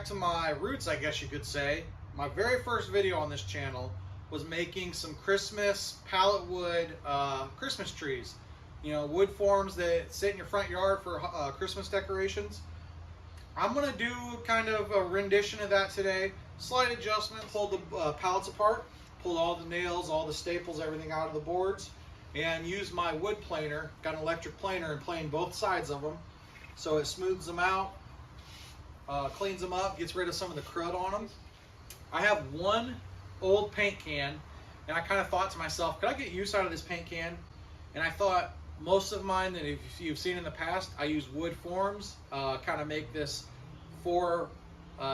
to my roots, I guess you could say. My very first video on this channel was making some Christmas pallet wood Christmas trees. You know, wood forms that sit in your front yard for Christmas decorations. I'm gonna do kind of a rendition of that today. Slight adjustment, pulled the pallets apart, pulled all the nails, all the staples, everything out of the boards, and used my wood planer, got an electric planer, and planed both sides of them. So it smooths them out, cleans them up, gets rid of some of the crud on them. I have one old paint can, and I kind of thought to myself, could I get use out of this paint can? And I thought most of mine that if you've seen in the past, I use wood forms, kind of make this 4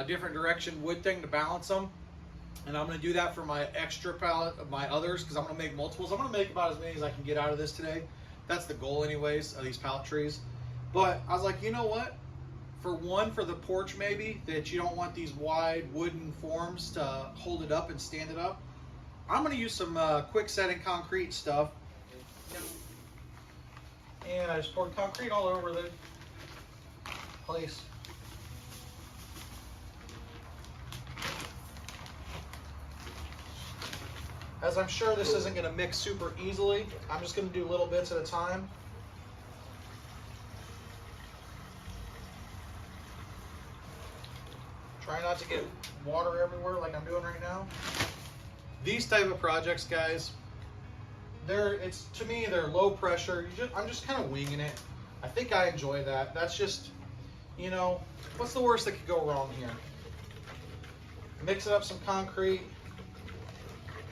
different direction wood thing to balance them. And I'm going to do that for my extra pallet of my others, because I'm going to make multiples. I'm going to make about as many as I can get out of this today. That's the goal anyways, of these pallet trees. But I was like, you know what? For the porch maybe, that you don't want these wide wooden forms to hold it up and stand it up, I'm going to use some quick setting concrete stuff. And I just poured concrete all over the place. As I'm sure this isn't going to mix super easily, I'm just going to do little bits at a time. Try not to get water everywhere like I'm doing right now. These type of projects, guys, to me they're low pressure. I'm just kind of winging it. I think I enjoy that. That's just, you know, what's the worst that could go wrong here? Mixing up some concrete,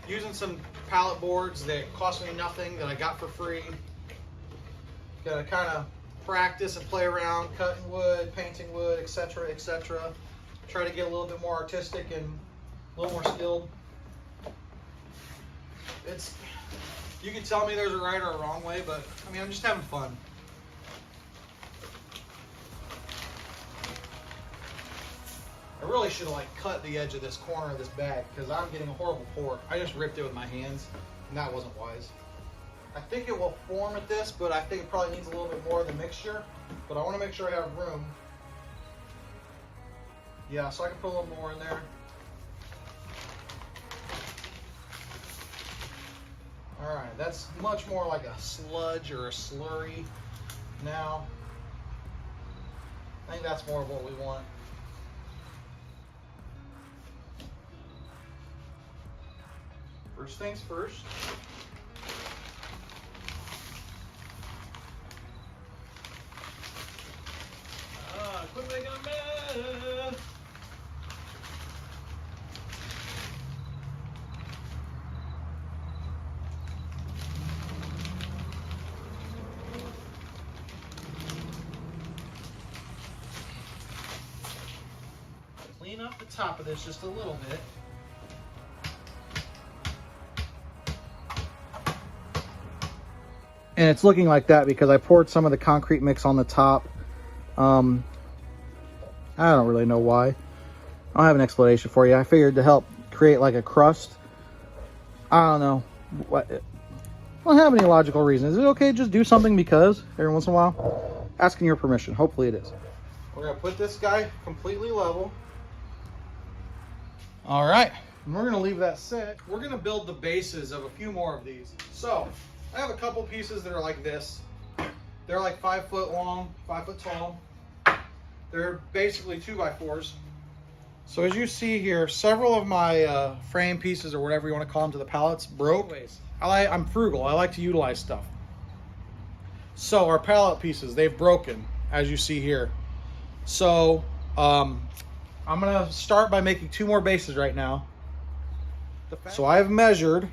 using some pallet boards that cost me nothing, that I got for free. Gotta kind of practice and play around, cutting wood, painting wood, etc., etc. Try to get a little bit more artistic and a little more skilled. You can tell me there's a right or a wrong way, but I mean, I'm just having fun. I really should have cut the edge of this corner of this bag, because I'm getting a horrible pour. I just ripped it with my hands, and that wasn't wise. I think it will form at this, but I think it probably needs a little bit more of the mixture. But I want to make sure I have room. Yeah, so I can put a little more in there. All right, that's much more like a sludge or a slurry now. I think that's more of what we want. First things first. Quit making a mess. Clean up the top of this just a little bit. And it's looking like that because I poured some of the concrete mix on the top. I don't really know why. I don't have an explanation for you. I figured to help create like a crust. I don't know. I don't have any logical reason. Is it okay to just do something because every once in a while? Asking your permission. Hopefully it is. We're going to put this guy completely level. All right. And we're going to leave that set. We're going to build the bases of a few more of these. So I have a couple pieces that are like this. They're like 5 foot long, 5 foot tall. They're basically 2x4s. So as you see here, several of my frame pieces, or whatever you want to call them, to the pallets broke. I'm frugal. I like to utilize stuff. So our pallet pieces, they've broken, as you see here. So I'm going to start by making 2 more bases right now. So I've measured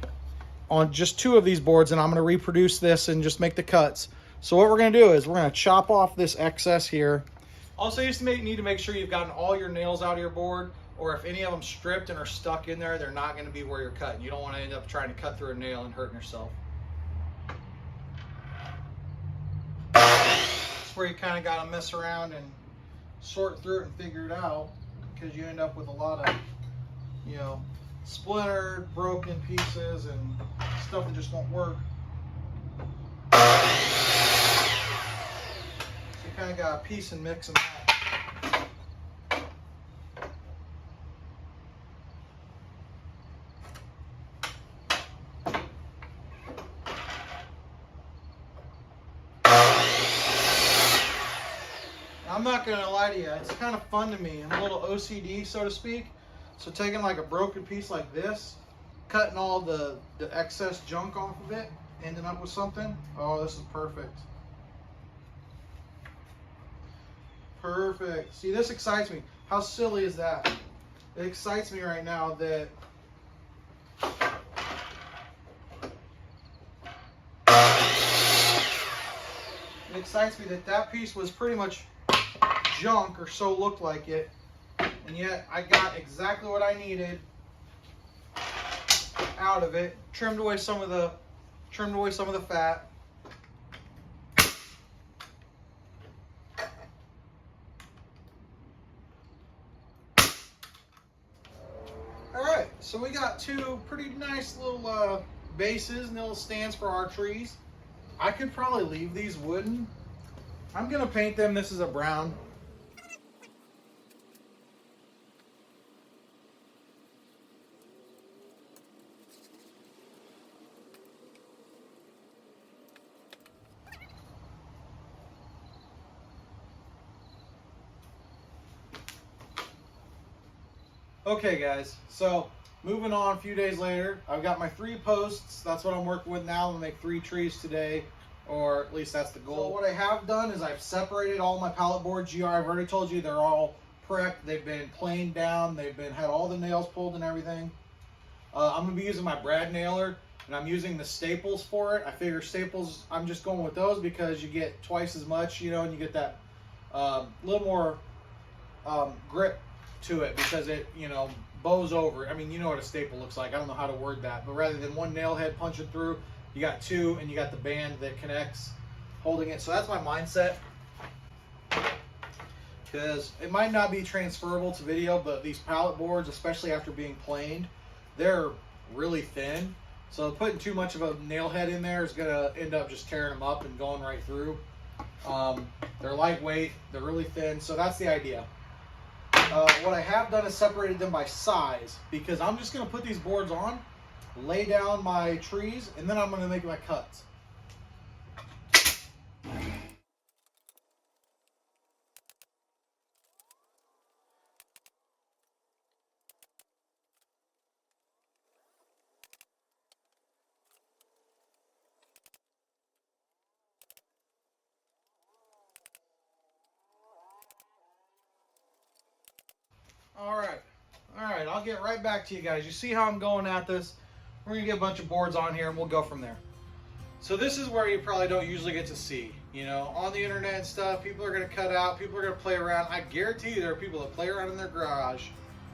on just 2 of these boards, and I'm going to reproduce this and just make the cuts. So what we're going to do is we're going to chop off this excess here. Also, you need to make sure you've gotten all your nails out of your board, or if any of them stripped and are stuck in there, they're not going to be where you're cutting. You don't want to end up trying to cut through a nail and hurting yourself. That's where you kind of got to mess around and sort through it and figure it out, because you end up with a lot of, you know, splintered, broken pieces and stuff that just won't work. So you kind of got to piece and mix and match. I'm not gonna lie to you, it's kind of fun to me. I'm a little OCD, so to speak. So taking like a broken piece like this, cutting all the excess junk off of it, ending up with something. Oh, this is perfect. Perfect. See, this excites me. How silly is that? It excites me right now that that piece was pretty much junk, or so looked like it, and yet I got exactly what I needed out of it. Trimmed away some of the fat. All right, so we got two pretty nice little bases and little stands for our trees. I could probably leave these wooden. I'm gonna paint them. This is a brown. Okay guys, so moving on, a few days later, I've got my 3 posts. That's what I'm working with now. I'm gonna make 3 trees today, or at least that's the goal. So what I have done is I've separated all my pallet boards. I've already told you they're all prepped. They've been planed down. They've been had all the nails pulled and everything. I'm gonna be using my brad nailer, and I'm using the staples for it. I figure staples, I'm just going with those because you get twice as much, you know, and you get that little more grip to it because it, you know, bows over. I mean, you know what a staple looks like. I don't know how to word that, but rather than one nail head punching through, you got 2, and you got the band that connects holding it. So that's my mindset, because it might not be transferable to video, but these pallet boards, especially after being planed, they're really thin. So putting too much of a nail head in there is gonna end up just tearing them up and going right through. They're lightweight, they're really thin, so that's the idea. What I have done is separated them by size, because I'm just going to put these boards on, lay down my trees, and then I'm going to make my cuts. All right, I'll get right back to you guys. You see how I'm going at this? We're gonna get a bunch of boards on here and we'll go from there. So this is where you probably don't usually get to see, you know, on the internet and stuff. People are gonna cut out, people are gonna play around. I guarantee you there are people that play around in their garage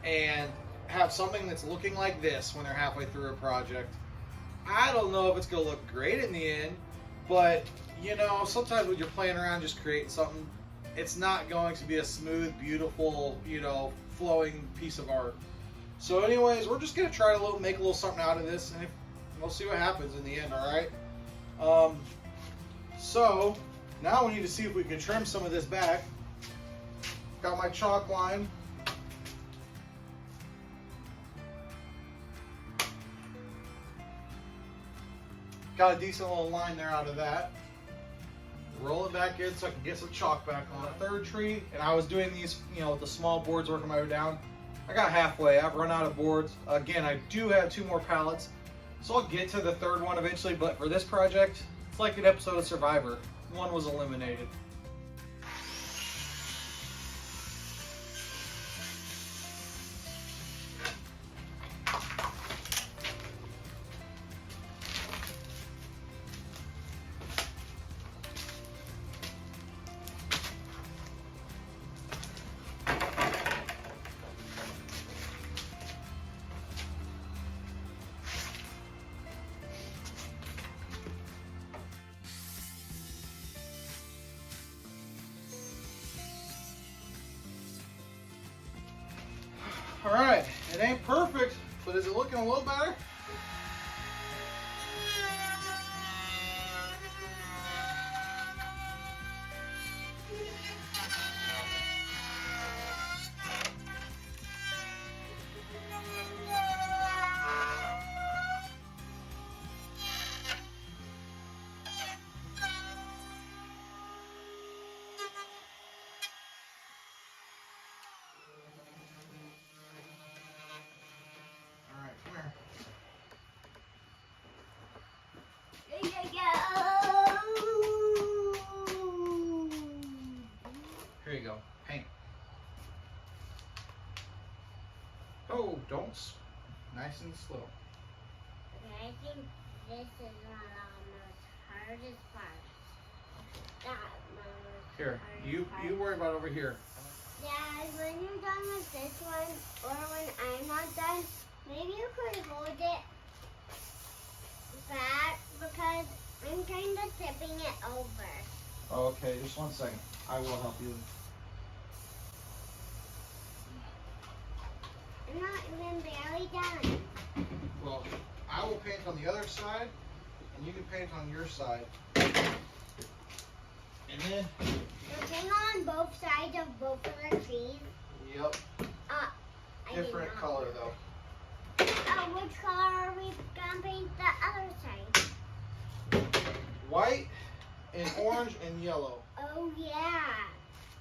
and have something that's looking like this when they're halfway through a project. I don't know if it's gonna look great in the end, but you know, sometimes when you're playing around just creating something, it's not going to be a smooth, beautiful, you know, flowing piece of art. So anyways, we're just gonna try to make a little something out of this, and we'll see what happens in the end. All right. So now we need to see if we can trim some of this back. Got my chalk line. Got a decent little line there out of that. Roll it back in so I can get some chalk back on. A third tree, and I was doing these, you know, with the small boards, working my way down. I got halfway. I've run out of boards. Again, I do have 2 more pallets, so I'll get to the 3rd one eventually. But for this project, it's like an episode of Survivor. One was eliminated. All right, it ain't perfect, but is it looking a little better? go. Here you go. Paint. Oh, don't. Nice and slow. Okay, I think this is one of the most hardest parts. That most Here, you worry about over here. Dad, when you're done with this one, or when I'm not done, maybe you could hold it back because I'm kind of tipping it over. Okay, just 1 second. I will help you. I'm not even barely done. Well, I will paint on the other side, and you can paint on your side. And then, We're painting on both sides of both of the trees. yep, I different did not. color though. Which color are we gonna paint the other side? White and orange and yellow. Oh yeah.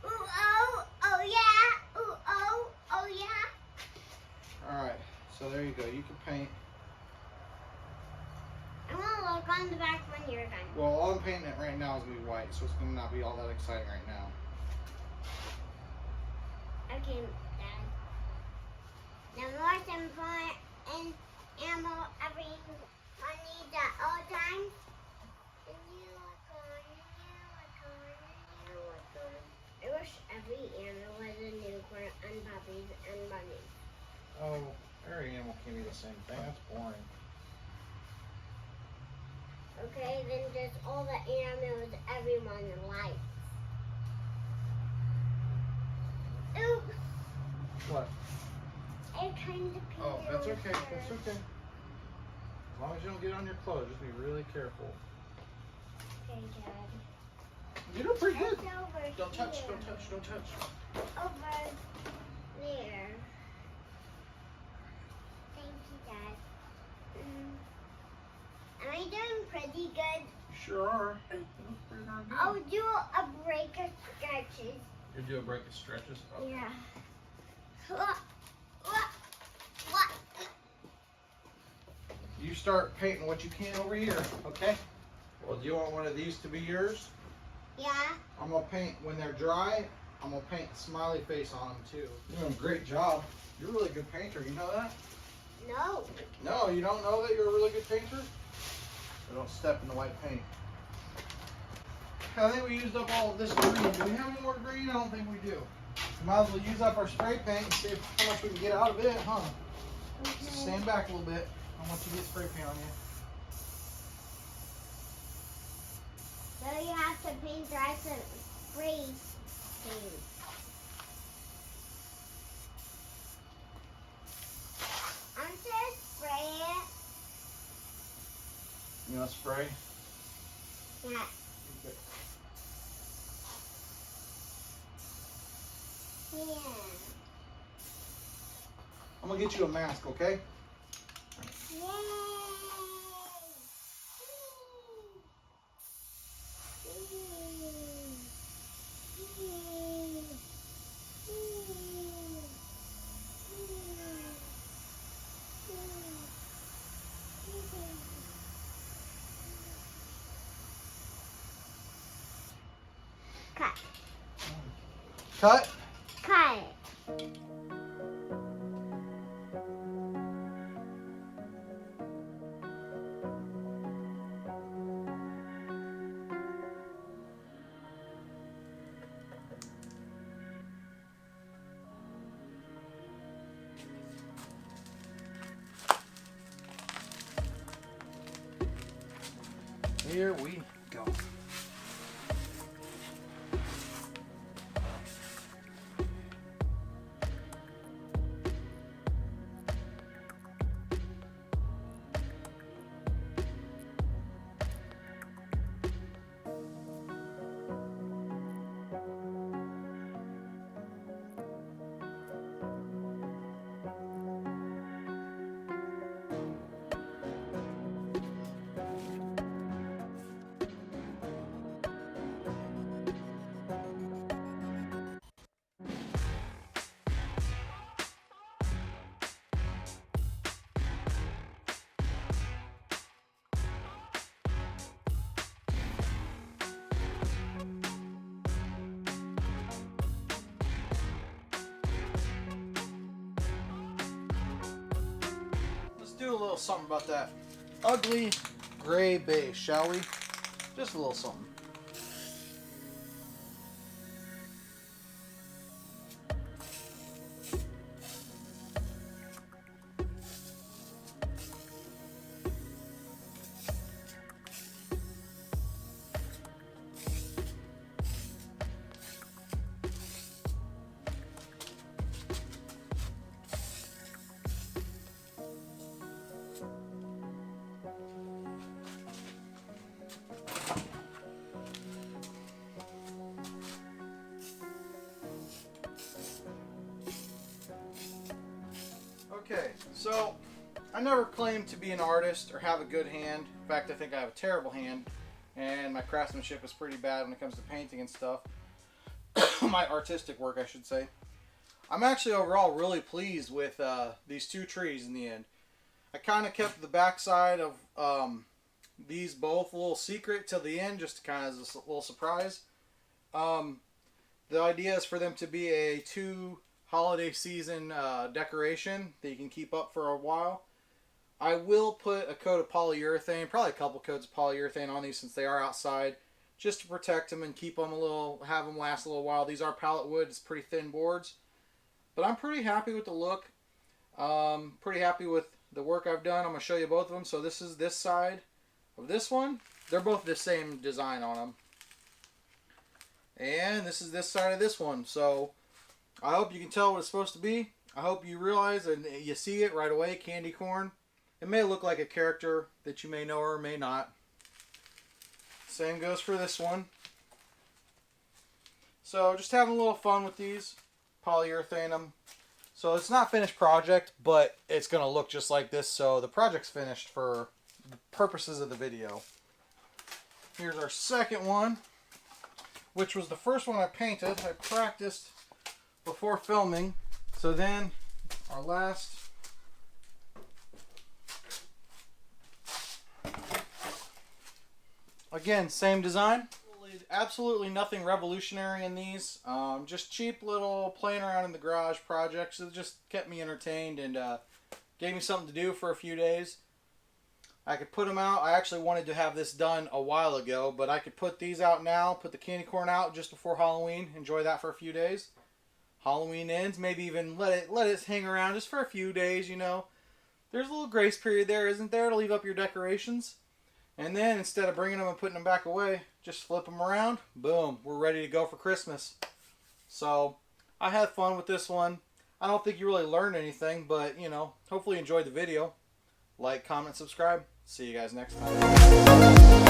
Ooh oh yeah. Ooh oh yeah. All right, so there you go. You can paint. I'm gonna look on the back when you're done. Well, all I'm painting it right now is gonna be white, so it's gonna not be all that exciting right now. Okay, Dad. The more simple and animal everyone needs at all times. And you are gone, and you are gone, and you are gone. I wish every animal was a unicorn and puppies and bunnies. Oh, every animal can be the same thing. That's boring. Okay, then just all the animals everyone likes. Oops, What? I kind of peed Oh, that's okay. over. That's okay. As long as you don't get it on your clothes, just be really careful. Okay, Dad. You did pretty good. It's over Don't touch. here. Don't touch. Don't touch. Over there. Thank you, Dad. Am I doing pretty good? You sure are. That was pretty darn good. I'll do a break of stretches. You do a break of stretches. Okay. Yeah. You start painting what you can over here, okay? Well, do you want one of these to be yours? Yeah. I'm gonna paint when they're dry. I'm gonna paint a smiley face on them too. You're doing a great job. You're a really good painter. You know that? No. No, you don't know that you're a really good painter? So don't step in the white paint. I think we used up all of this green. Do we have any more green? I don't think we do. We might as well use up our spray paint and see how much we can get out of it, huh? Okay. Stand back a little bit. I want you to get spray paint on you. So you have to paint dry some spray paint. I'm gonna spray it. You want to spray? Yeah. Okay. Yeah. I'm gonna get you a mask, okay? Yay! Cut. Cut. Cut it. Here we go. do a little something about that ugly gray base, shall we? Just a little something. Okay, so I never claimed to be an artist or have a good hand. In fact, I think I have a terrible hand, and my craftsmanship is pretty bad when it comes to painting and stuff. My artistic work, I should say. I'm actually overall really pleased with these two trees in the end. I kind of kept the backside of these both a little secret till the end, just to kind of as a little surprise. The idea is for them to be a holiday season decoration that you can keep up for a while. I will put a coat of polyurethane, probably a couple coats of polyurethane on these since they are outside, just to protect them and keep them have them last a little while. These are pallet wood, it's pretty thin boards, but I'm pretty happy with the look. Pretty happy with the work I've done. I'm going to show you both of them. So this is this side of this one. They're both the same design on them. And this is this side of this one. So I hope you can tell what it's supposed to be. I hope you realize and you see it right away, candy corn. It may look like a character that you may know or may not. Same goes for this one. So just having a little fun with these. Polyurethane them. So it's not a finished project, but it's going to look just like this. So the project's finished for the purposes of the video. Here's our second one, which was the first one I painted. I practiced before filming. So then our last again, same design. Absolutely nothing revolutionary in these. Just cheap little playing around in the garage projects that just kept me entertained and gave me something to do for a few days. I could put them out. I actually wanted to have this done a while ago, but I could put these out now, put the candy corn out just before Halloween, enjoy that for a few days. Halloween ends, maybe even let it hang around just for a few days, you know. There's a little grace period there, isn't there, to leave up your decorations? And then instead of bringing them and putting them back away, just flip them around. Boom, we're ready to go for Christmas. So I had fun with this one. I don't think you really learned anything, but you know, hopefully you enjoyed the video. Like, comment, subscribe. See you guys next time.